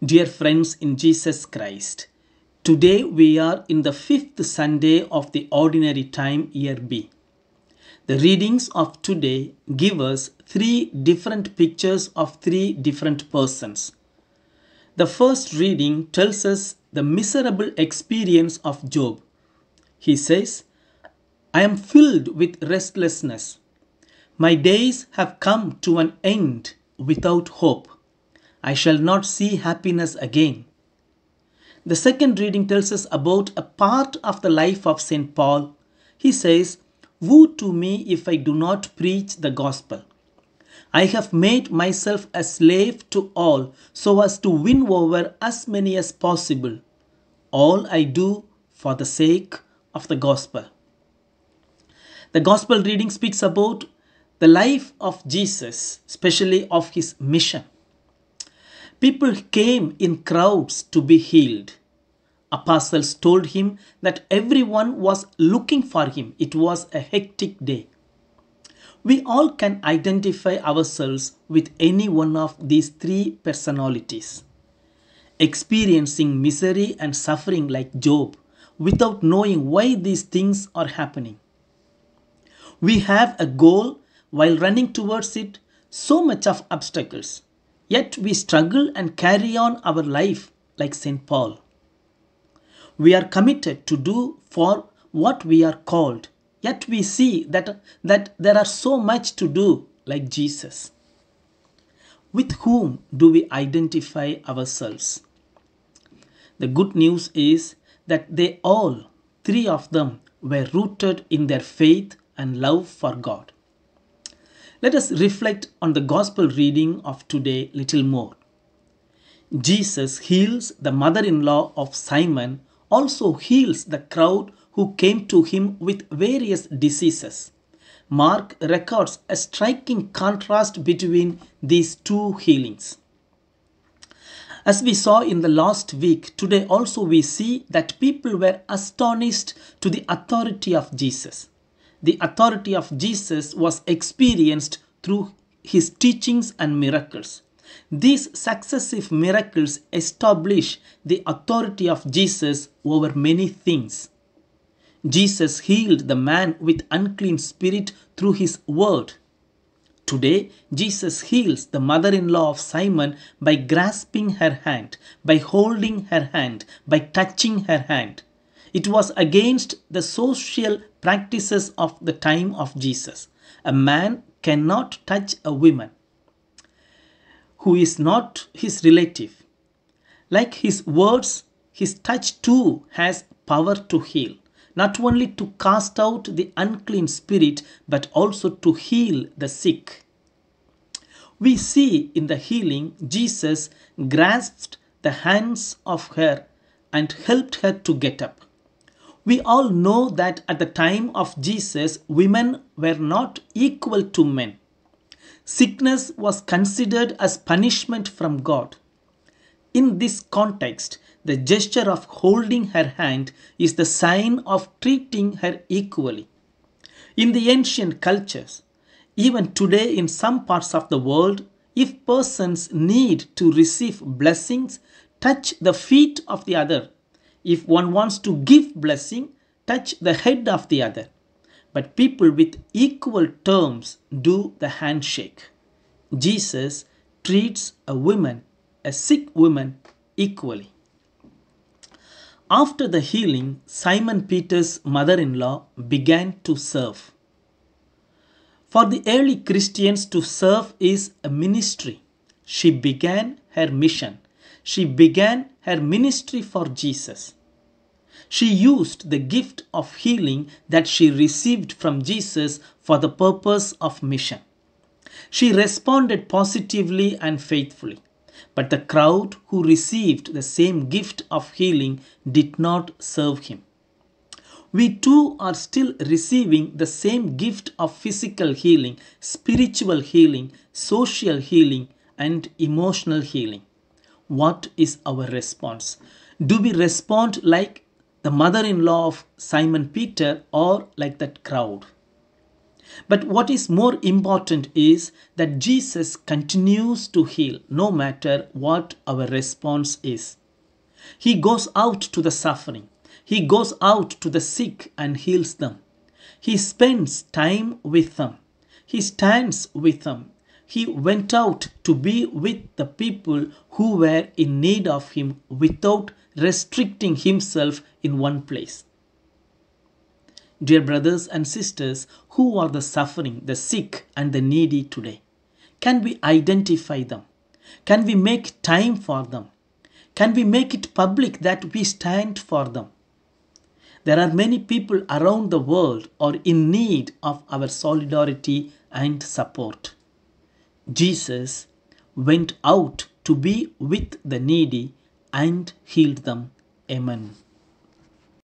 Dear friends in Jesus Christ, today we are in the fifth Sunday of the Ordinary Time, Year B. The readings of today give us three different pictures of three different persons. The first reading tells us the miserable experience of Job. He says, I am filled with restlessness. My days have come to an end without hope. I shall not see happiness again. The second reading tells us about a part of the life of St. Paul. He says, Woe to me if I do not preach the gospel. I have made myself a slave to all so as to win over as many as possible. All I do for the sake of the gospel. The gospel reading speaks about the life of Jesus, especially of his mission. People came in crowds to be healed. Apostles told him that everyone was looking for him. It was a hectic day. We all can identify ourselves with any one of these three personalities. Experiencing misery and suffering like Job without knowing why these things are happening. We have a goal while running towards it, so much of obstacles. Yet we struggle and carry on our life like St. Paul. We are committed to do for what we are called. Yet we see that there are so much to do like Jesus. With whom do we identify ourselves? The good news is that they all, three of them, were rooted in their faith and love for God. Let us reflect on the gospel reading of today a little more. Jesus heals the mother-in-law of Simon, also heals the crowd who came to him with various diseases. Mark records a striking contrast between these two healings. As we saw in the last week, today also we see that people were astonished to the authority of Jesus. The authority of Jesus was experienced through his teachings and miracles. These successive miracles establish the authority of Jesus over many things. Jesus healed the man with unclean spirit through his word. Today, Jesus heals the mother-in-law of Simon by grasping her hand, by holding her hand, by touching her hand. It was against the social practices of the time of Jesus. A man cannot touch a woman who is not his relative. Like his words, his touch too has power to heal, not only to cast out the unclean spirit, but also to heal the sick. We see in the healing, Jesus grasped the hands of her and helped her to get up. We all know that at the time of Jesus, women were not equal to men. Sickness was considered as punishment from God. In this context, the gesture of holding her hand is the sign of treating her equally. In the ancient cultures, even today in some parts of the world, if persons need to receive blessings, touch the feet of the other. If one wants to give blessing, touch the head of the other. But people with equal terms do the handshake. Jesus treats a sick woman, equally. After the healing, Simon Peter's mother-in-law began to serve. For the early Christians, to serve is a ministry. She began her mission. She began her ministry for Jesus. She used the gift of healing that she received from Jesus for the purpose of mission. She responded positively and faithfully. But the crowd who received the same gift of healing did not serve him. We too are still receiving the same gift of physical healing, spiritual healing, social healing, and emotional healing. What is our response? Do we respond like the mother-in-law of Simon Peter or like that crowd? But what is more important is that Jesus continues to heal no matter what our response is. He goes out to the suffering. He goes out to the sick and heals them. He spends time with them. He stands with them. He went out to be with the people who were in need of him without restricting himself in one place. Dear brothers and sisters, who are the suffering, the sick, and the needy today? Can we identify them? Can we make time for them? Can we make it public that we stand for them? There are many people around the world are in need of our solidarity and support. Jesus went out to be with the needy and healed them. Amen.